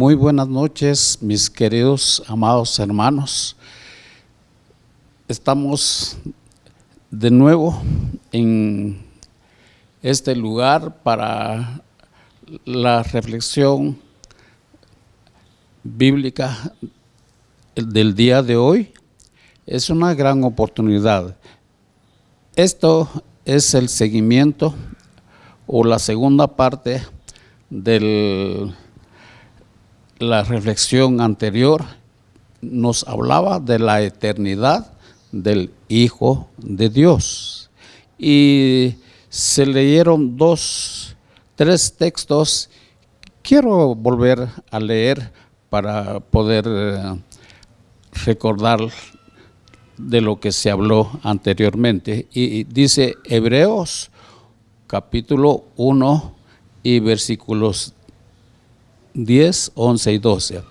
Muy buenas noches, mis queridos, amados hermanos. Estamos de nuevo en este lugar para la reflexión bíblica del día de hoy. Es una gran oportunidad. Esto es el seguimiento o la segunda parte de la reflexión anterior. Nos hablaba de la eternidad del Hijo de Dios y se leyeron tres textos. Quiero volver a leer para poder recordar de lo que se habló anteriormente. Y dice Hebreos capítulo 1 y versículos 10, 11 y 12,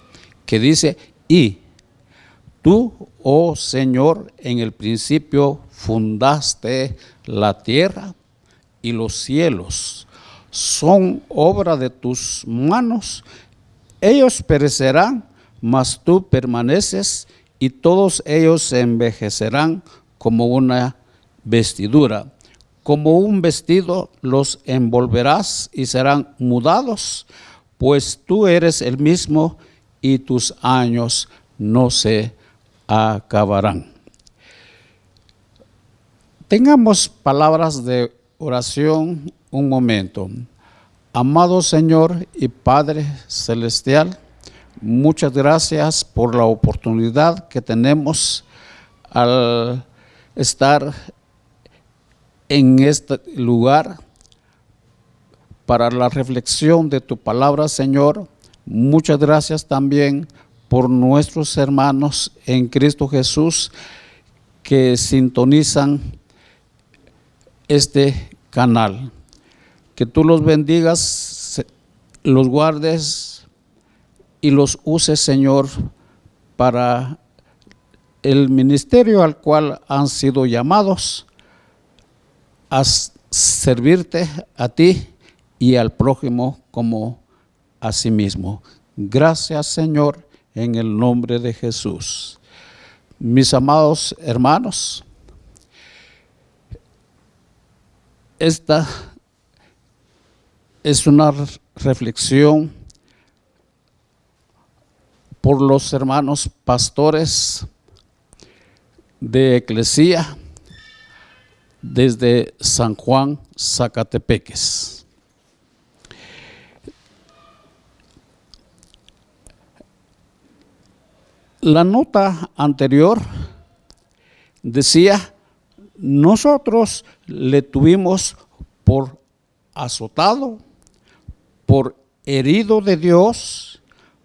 que dice: y tú, oh Señor, en el principio fundaste la tierra, y los cielos son obra de tus manos. Ellos perecerán, mas tú permaneces, y todos ellos se envejecerán como una vestidura. Como un vestido los envolverás y serán mudados, pues tú eres el mismo y tus años no se acabarán. Tengamos palabras de oración un momento. Amado Señor y Padre Celestial, muchas gracias por la oportunidad que tenemos al estar en este lugar para la reflexión de tu palabra, Señor. Muchas gracias también por nuestros hermanos en Cristo Jesús que sintonizan este canal. Que tú los bendigas, los guardes y los uses, Señor, para el ministerio al cual han sido llamados, a servirte a ti y al prójimo como a sí mismo. Gracias, Señor, en el nombre de Jesús. Mis amados hermanos, esta es una reflexión por los hermanos pastores de Eclesía desde San Juan, Zacatepeques. La nota anterior decía: nosotros le tuvimos por azotado, por herido de Dios,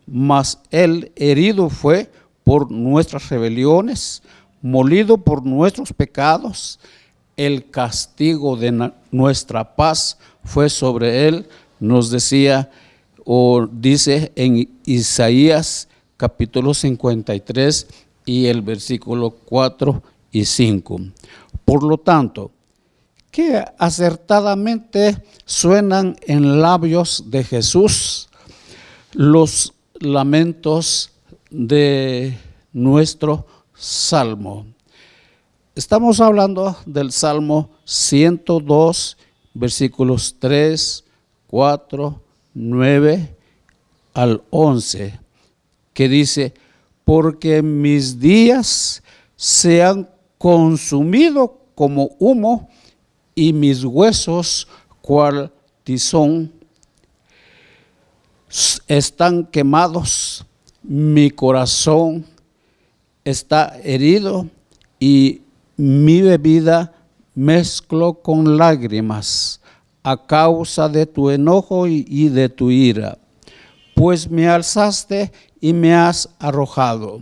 mas él herido fue por nuestras rebeliones, molido por nuestros pecados. El castigo de nuestra paz fue sobre él, nos decía o dice en Isaías capítulo 53 y el versículo 4 y 5. Por lo tanto, que acertadamente suenan en labios de Jesús los lamentos de nuestro salmo. Estamos hablando del Salmo 102, versículos 3, 4, 9 al 11, que dice: porque mis días se han consumido como humo, y mis huesos cual tizón están quemados. Mi corazón está herido y mi bebida mezclo con lágrimas a causa de tu enojo y de tu ira, pues me alzaste y me has arrojado.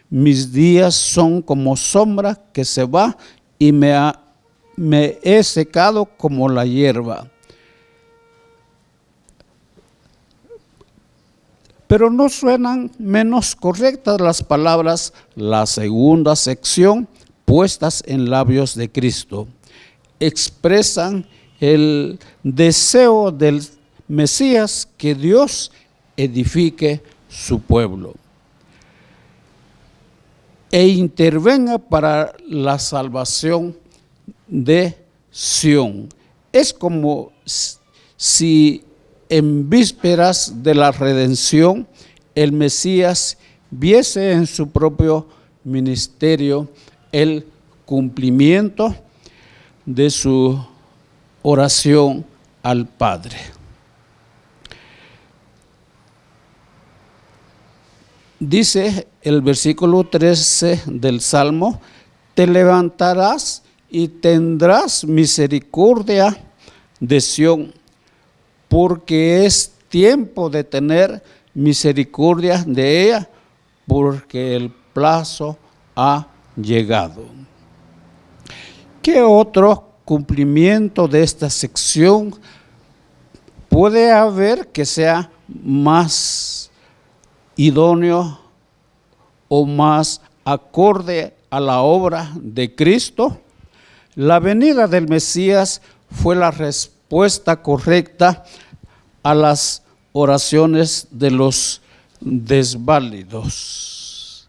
Mis días son como sombra que se va, y me he secado como la hierba. Pero no suenan menos correctas las palabras, la segunda sección, puestas en labios de Cristo. Expresan el deseo del Mesías que Dios edifique su pueblo e intervenga para la salvación de Sión. Es como si en vísperas de la redención el Mesías viese en su propio ministerio el cumplimiento de su oración al Padre. Dice el versículo 13 del Salmo: te levantarás y tendrás misericordia de Sión, porque es tiempo de tener misericordia de ella, porque el plazo ha llegado. ¿Qué otro cumplimiento de esta sección puede haber que sea más idóneo o más acorde a la obra de Cristo? La venida del Mesías fue la respuesta correcta a las oraciones de los desválidos.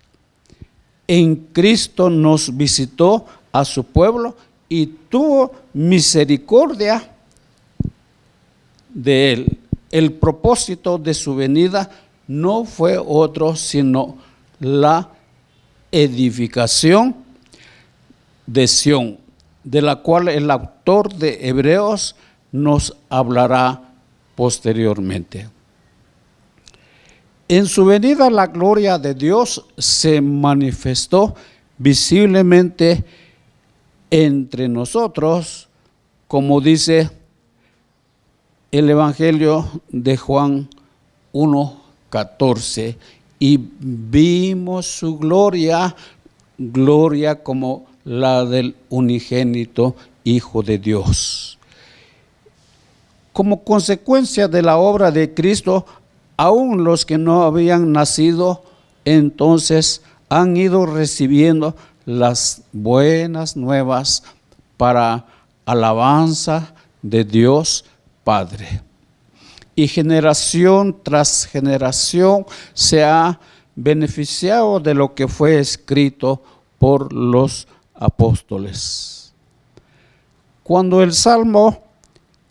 En Cristo nos visitó a su pueblo y tuvo misericordia de él. El propósito de su venida no fue otro sino la edificación de Sión, de la cual el autor de Hebreos nos hablará posteriormente. En su venida la gloria de Dios se manifestó visiblemente entre nosotros, como dice el Evangelio de Juan 1:14, y vimos su gloria como la del unigénito Hijo de Dios. Como consecuencia de la obra de Cristo, aún los que no habían nacido entonces han ido recibiendo las buenas nuevas para alabanza de Dios Padre. Y generación tras generación se ha beneficiado de lo que fue escrito por los apóstoles. Cuando el Salmo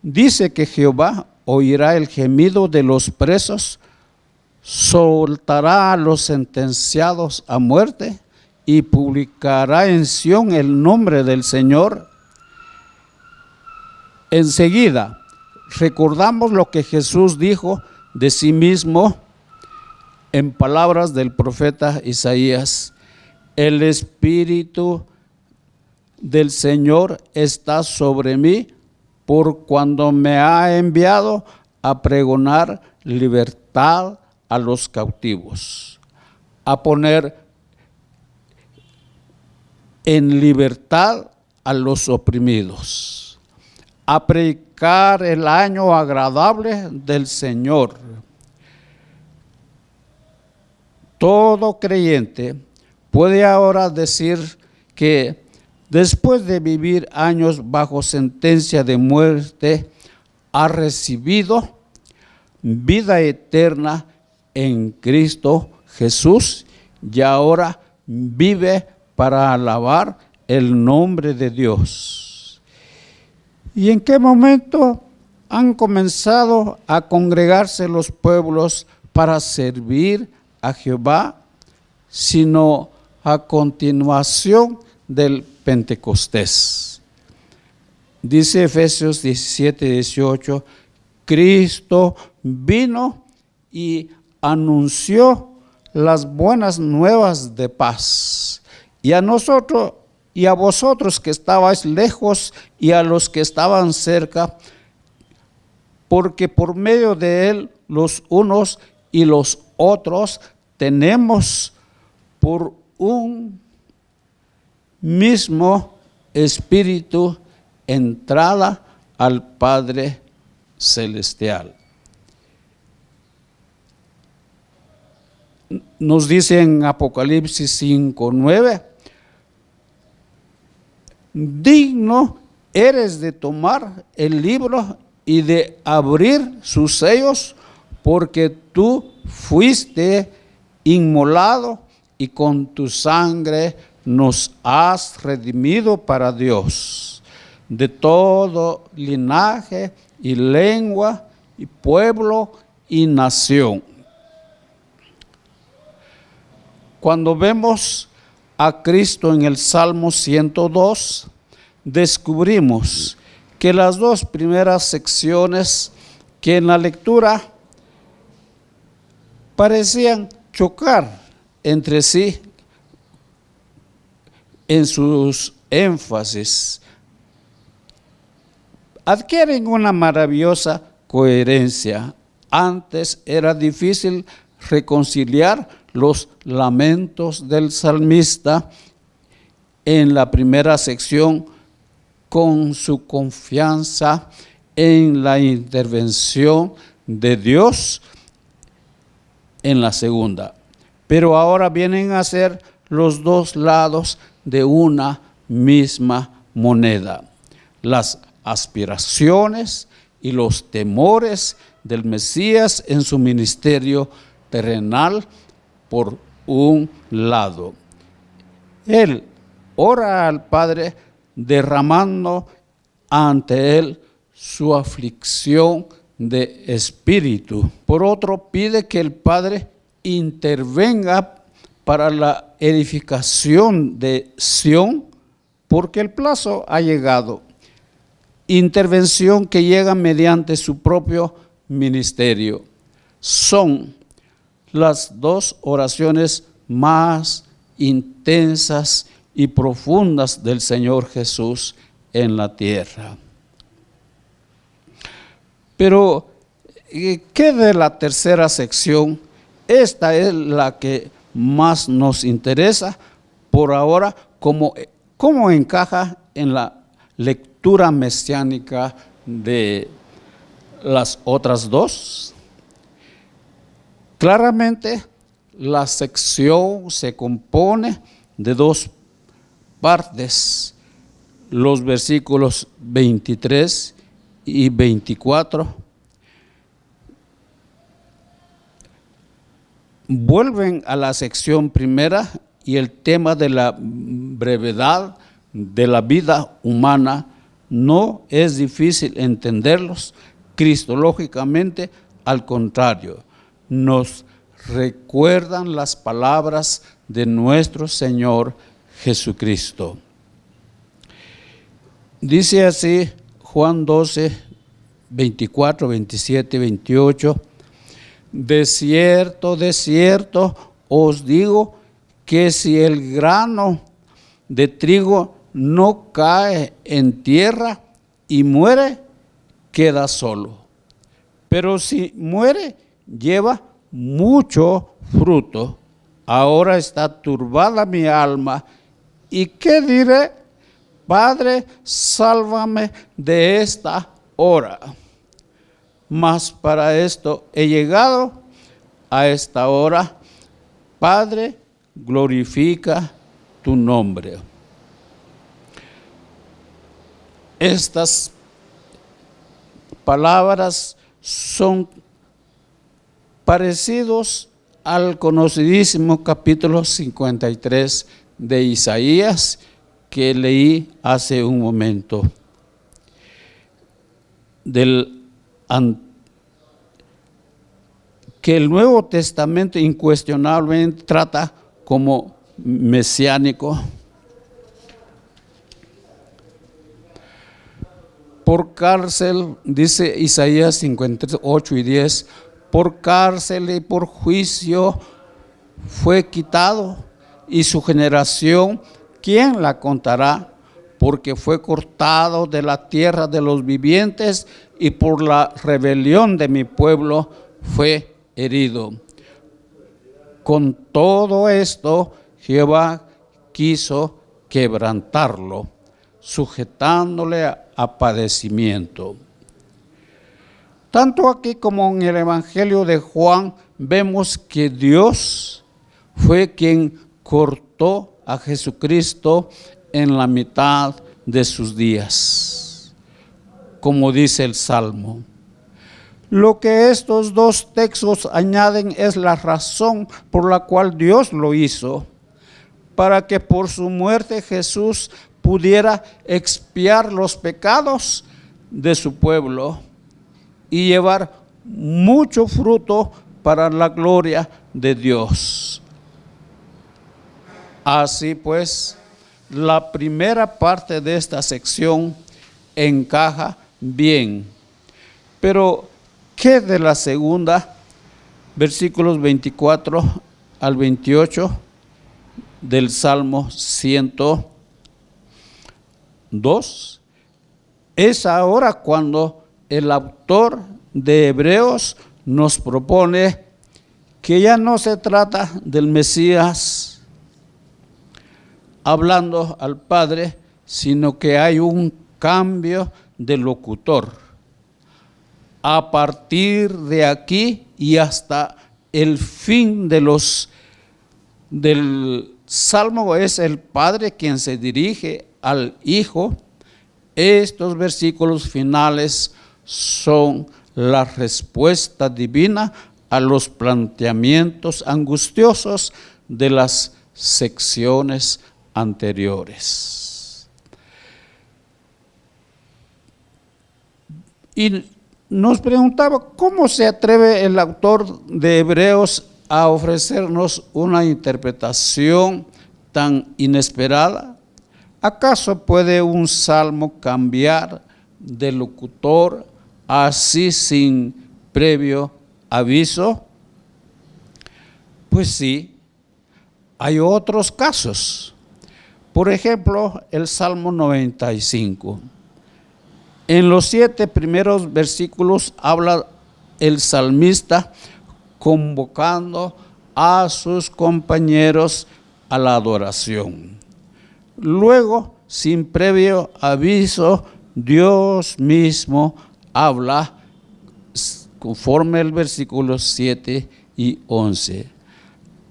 dice que Jehová oirá el gemido de los presos, soltará a los sentenciados a muerte y publicará en Sión el nombre del Señor, enseguida recordamos lo que Jesús dijo de sí mismo en palabras del profeta Isaías: el Espíritu del Señor está sobre mí, por cuando me ha enviado a pregonar libertad a los cautivos, a poner en libertad a los oprimidos, a predicar el año agradable del Señor. Todo creyente puede ahora decir que después de vivir años bajo sentencia de muerte, ha recibido vida eterna en Cristo Jesús y ahora vive para alabar el nombre de Dios. ¿Y en qué momento han comenzado a congregarse los pueblos para servir a Jehová? Sino a continuación del Pentecostés. Dice Efesios 17:18, Cristo vino y anunció las buenas nuevas de paz. Y a nosotros y a vosotros que estabais lejos y a los que estaban cerca, porque por medio de él los unos y los otros tenemos por un mismo Espíritu entrada al Padre Celestial. Nos dice en Apocalipsis 5:9, digno eres de tomar el libro y de abrir sus sellos, porque tú fuiste inmolado y con tu sangre nos has redimido para Dios, de todo linaje y lengua y pueblo y nación. Cuando vemos a Cristo en el Salmo 102, descubrimos que las dos primeras secciones que en la lectura parecían chocar entre sí en sus énfasis, adquieren una maravillosa coherencia. Antes era difícil reconciliar los lamentos del salmista en la primera sección con su confianza en la intervención de Dios en la segunda. Pero ahora vienen a ser los dos lados de una misma moneda. Las aspiraciones y los temores del Mesías en su ministerio terrenal por un lado. Él ora al Padre derramando ante él su aflicción de espíritu. Por otro, pide que el Padre intervenga para la edificación de Sión, porque el plazo ha llegado. Intervención que llega mediante su propio ministerio. Son las dos oraciones más intensas y profundas del Señor Jesús en la tierra. Pero, ¿qué de la tercera sección? Esta es la que más nos interesa por ahora, cómo encaja en la lectura mesiánica de las otras dos. Claramente, la sección se compone de dos partes, los versículos 23 y 24. Vuelven a la sección primera y el tema de la brevedad de la vida humana no es difícil entenderlos cristológicamente, al contrario, nos recuerdan las palabras de nuestro Señor Jesucristo. Dice así Juan 12, 24, 27, 28, de cierto os digo que si el grano de trigo no cae en tierra y muere, queda solo. Pero si muere, lleva mucho fruto. Ahora está turbada mi alma. ¿Y qué diré? Padre, sálvame de esta hora. Mas para esto he llegado a esta hora. Padre, glorifica tu nombre. Estas palabras son parecidos al conocidísimo capítulo 53 de Isaías que leí hace un momento, que el Nuevo Testamento incuestionablemente trata como mesiánico. Por cárcel, dice Isaías 58 y 10, por cárcel y por juicio fue quitado, y su generación, ¿quién la contará? Porque fue cortado de la tierra de los vivientes, y por la rebelión de mi pueblo fue herido. Con todo esto, Jehová quiso quebrantarlo, sujetándole a padecimiento. Tanto aquí como en el Evangelio de Juan vemos que Dios fue quien cortó a Jesucristo en la mitad de sus días, como dice el Salmo. Lo que estos dos textos añaden es la razón por la cual Dios lo hizo, para que por su muerte Jesús pudiera expiar los pecados de su pueblo y llevar mucho fruto para la gloria de Dios. Así pues, la primera parte de esta sección encaja bien. Pero, ¿qué de la segunda? Versículos 24 al 28 del Salmo 102. Es ahora cuando el autor de Hebreos nos propone que ya no se trata del Mesías hablando al Padre, sino que hay un cambio de locutor. A partir de aquí y hasta el fin del Salmo es el Padre quien se dirige al Hijo. Estos versículos finales son la respuesta divina a los planteamientos angustiosos de las secciones anteriores. Y nos preguntaba, ¿cómo se atreve el autor de Hebreos a ofrecernos una interpretación tan inesperada? ¿Acaso puede un salmo cambiar de locutor así sin previo aviso? Pues sí, hay otros casos. Por ejemplo, el Salmo 95. En los 7 primeros versículos habla el salmista convocando a sus compañeros a la adoración. Luego, sin previo aviso, Dios mismo habla conforme el versículo 7 y 11,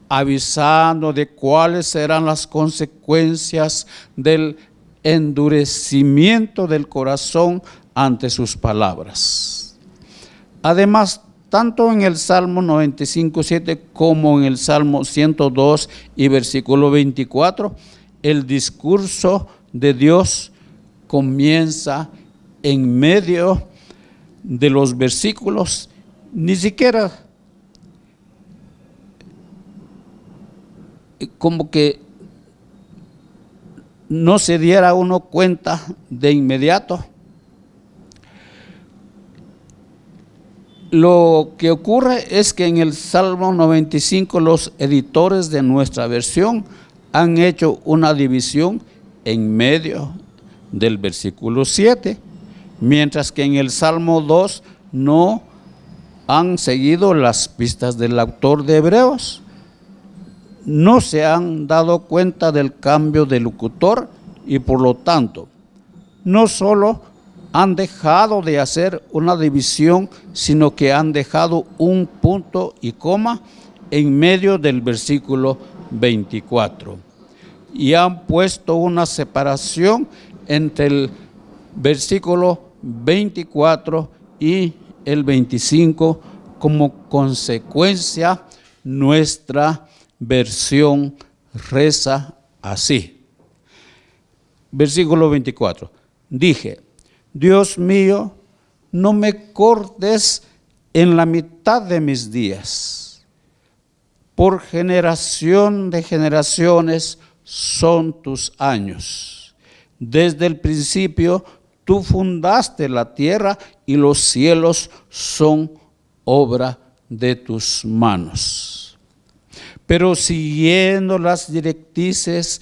avisando de cuáles serán las consecuencias del endurecimiento del corazón ante sus palabras. Además, tanto en el Salmo 95:7 como en el Salmo 102 y versículo 24, el discurso de Dios comienza en medio de los versículos, ni siquiera como que no se diera uno cuenta de inmediato. Lo que ocurre es que en el Salmo 95 los editores de nuestra versión han hecho una división en medio del versículo 7, mientras que en el Salmo 2 no han seguido las pistas del autor de Hebreos. No se han dado cuenta del cambio de locutor y por lo tanto no solo han dejado de hacer una división, sino que han dejado un punto y coma en medio del versículo 24 y han puesto una separación entre el versículo 24 y el 25. Como consecuencia, nuestra versión reza así. Versículo 24. Dije: Dios mío, no me cortes en la mitad de mis días. Por generación de generaciones son tus años. Desde el principio tú fundaste la tierra y los cielos son obra de tus manos. Pero siguiendo las directrices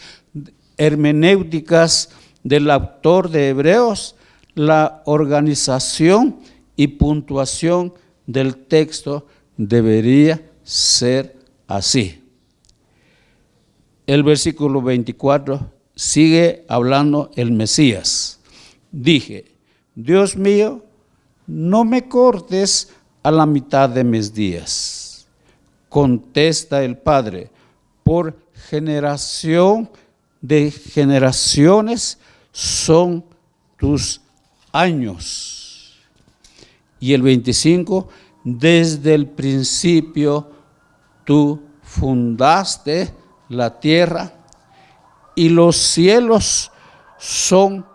hermenéuticas del autor de Hebreos, la organización y puntuación del texto debería ser así. El versículo 24 sigue hablando el Mesías. Dije: Dios mío, no me cortes a la mitad de mis días. Contesta el Padre: por generación de generaciones son tus años. Y el 25, desde el principio tú fundaste la tierra y los cielos son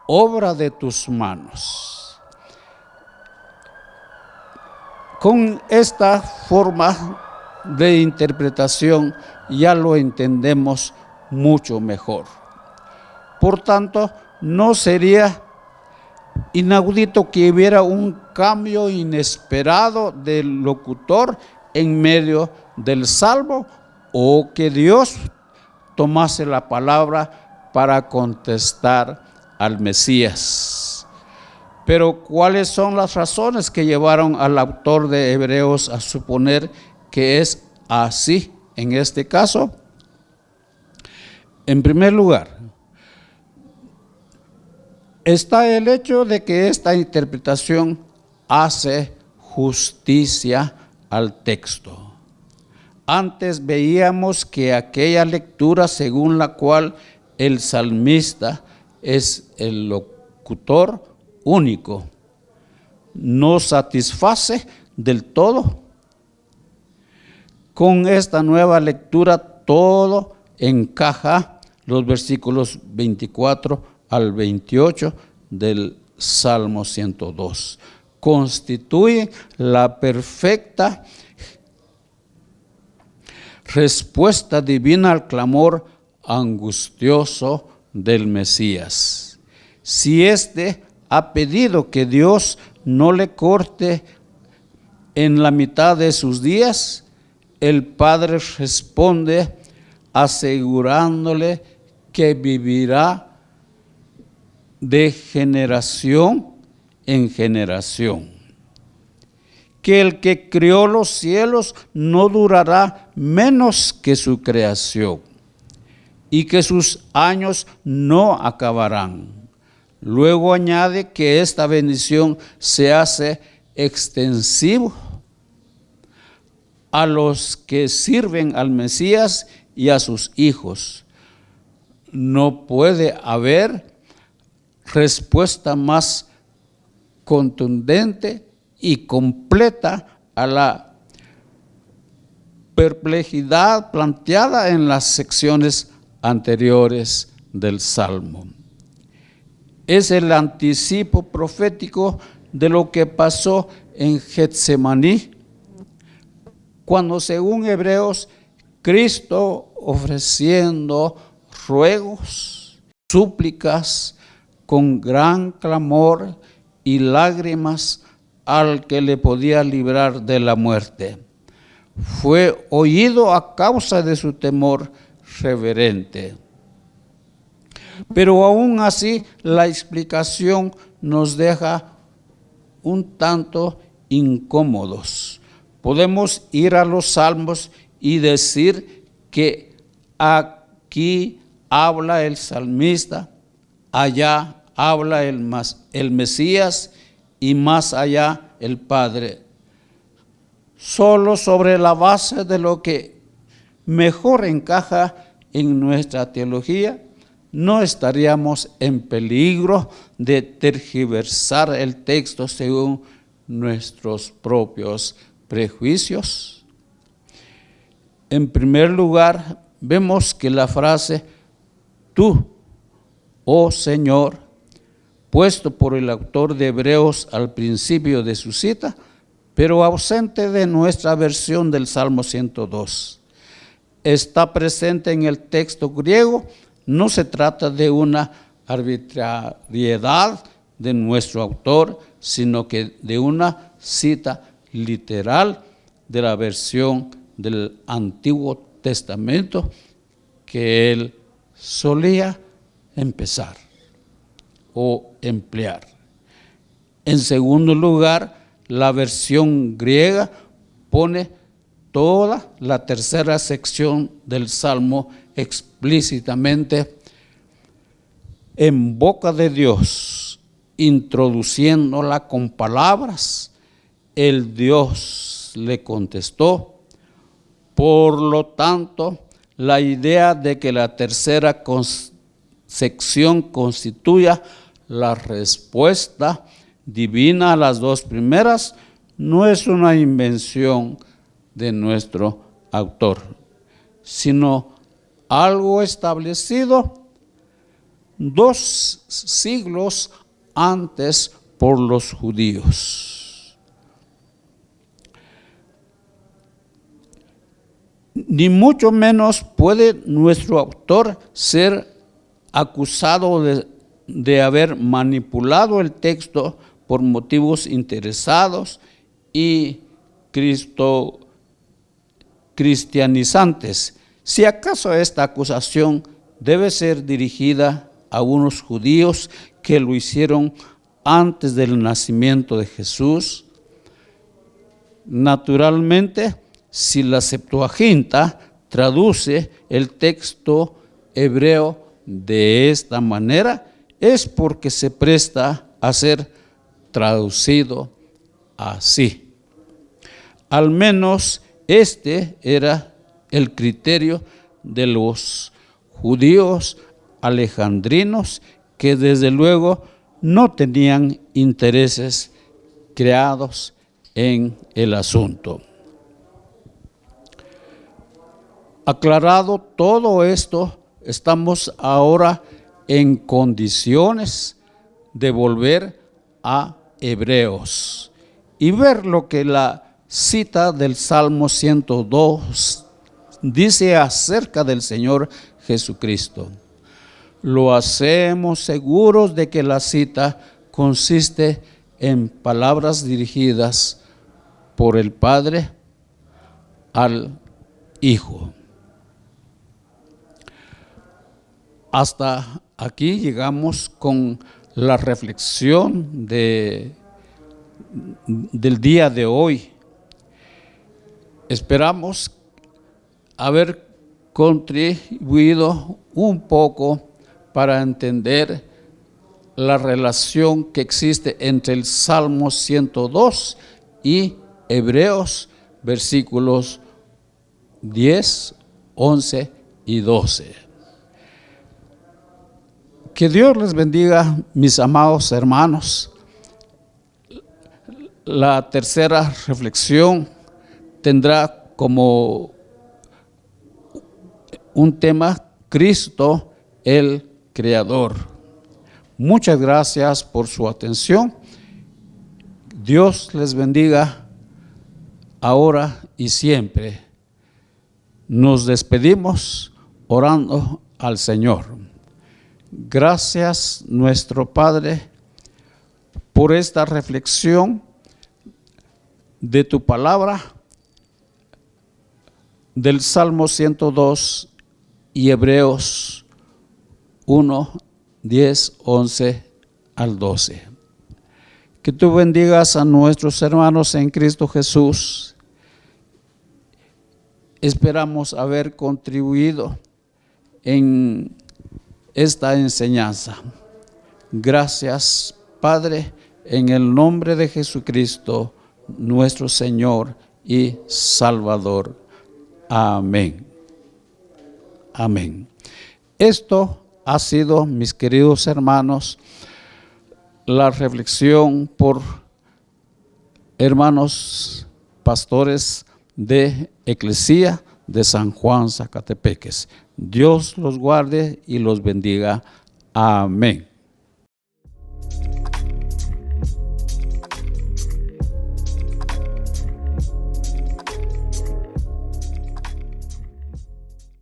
obra de tus manos. Con esta forma de interpretación ya lo entendemos mucho mejor. Por tanto, no sería inaudito que hubiera un cambio inesperado del locutor en medio del salmo, o que Dios tomase la palabra para contestar al Mesías. Pero ¿cuáles son las razones que llevaron al autor de Hebreos a suponer que es así en este caso? En primer lugar, está el hecho de que esta interpretación hace justicia al texto. Antes veíamos que aquella lectura según la cual el salmista es el locutor único no satisface del todo. Con esta nueva lectura todo encaja, los versículos 24 al 28 del Salmo 102. Constituye la perfecta respuesta divina al clamor angustioso del Mesías. Si éste ha pedido que Dios no le corte en la mitad de sus días, el Padre responde asegurándole que vivirá de generación en generación, que el que crió los cielos no durará menos que su creación, y que sus años no acabarán. Luego añade que esta bendición se hace extensivo a los que sirven al Mesías y a sus hijos. No puede haber respuesta más contundente y completa a la perplejidad planteada en las secciones anteriores del Salmo. Es el anticipo profético de lo que pasó en Getsemaní, cuando según Hebreos, Cristo ofreciendo ruegos, súplicas, con gran clamor y lágrimas al que le podía librar de la muerte, fue oído a causa de su temor reverente. Pero aún así la explicación nos deja un tanto incómodos. Podemos ir a los Salmos y decir que aquí habla el salmista, allá habla el Mesías y más allá el Padre. Solo sobre la base de lo que mejor encaja en nuestra teología, no estaríamos en peligro de tergiversar el texto según nuestros propios prejuicios. En primer lugar, vemos que la frase tú, oh Señor, puesto por el autor de Hebreos al principio de su cita, pero ausente de nuestra versión del Salmo 102. Está presente en el texto griego. No se trata de una arbitrariedad de nuestro autor, sino que de una cita literal de la versión del Antiguo Testamento que él solía empezar o emplear. En segundo lugar, la versión griega pone toda la tercera sección del Salmo explícitamente en boca de Dios, introduciéndola con palabras. El Dios le contestó. Por lo tanto, la idea de que la tercera sección constituya la respuesta divina, las dos primeras, no es una invención de nuestro autor, sino algo establecido 2 siglos antes por los judíos. Ni mucho menos puede nuestro autor ser acusado de haber manipulado el texto por motivos interesados y cristianizantes. Si acaso esta acusación debe ser dirigida a unos judíos que lo hicieron antes del nacimiento de Jesús, naturalmente, si la Septuaginta traduce el texto hebreo de esta manera, es porque se presta a ser traducido así. Al menos este era el criterio de los judíos alejandrinos, que desde luego no tenían intereses creados en el asunto. Aclarado todo esto, estamos ahora en condiciones de volver a Hebreos y ver lo que la cita del Salmo 102 dice acerca del Señor Jesucristo. Lo hacemos seguros de que la cita consiste en palabras dirigidas por el Padre al Hijo. Hasta aquí llegamos con la reflexión del día de hoy. Esperamos haber contribuido un poco para entender la relación que existe entre el Salmo 102 y Hebreos, versículos 10, 11 y 12. Que Dios les bendiga, mis amados hermanos. La tercera reflexión tendrá como un tema Cristo el Creador. Muchas gracias por su atención. Dios les bendiga ahora y siempre. Nos despedimos orando al Señor. Gracias, nuestro Padre, por esta reflexión de tu palabra, del Salmo 102 y Hebreos 1, 10, 11 al 12. Que tú bendigas a nuestros hermanos en Cristo Jesús. Esperamos haber contribuido en esta enseñanza. Gracias, Padre, en el nombre de Jesucristo, nuestro Señor y Salvador. Amén. Amén. Esto ha sido, mis queridos hermanos, la reflexión por hermanos pastores de Eclesía de San Juan Zacatepeques. Dios los guarde y los bendiga. Amén.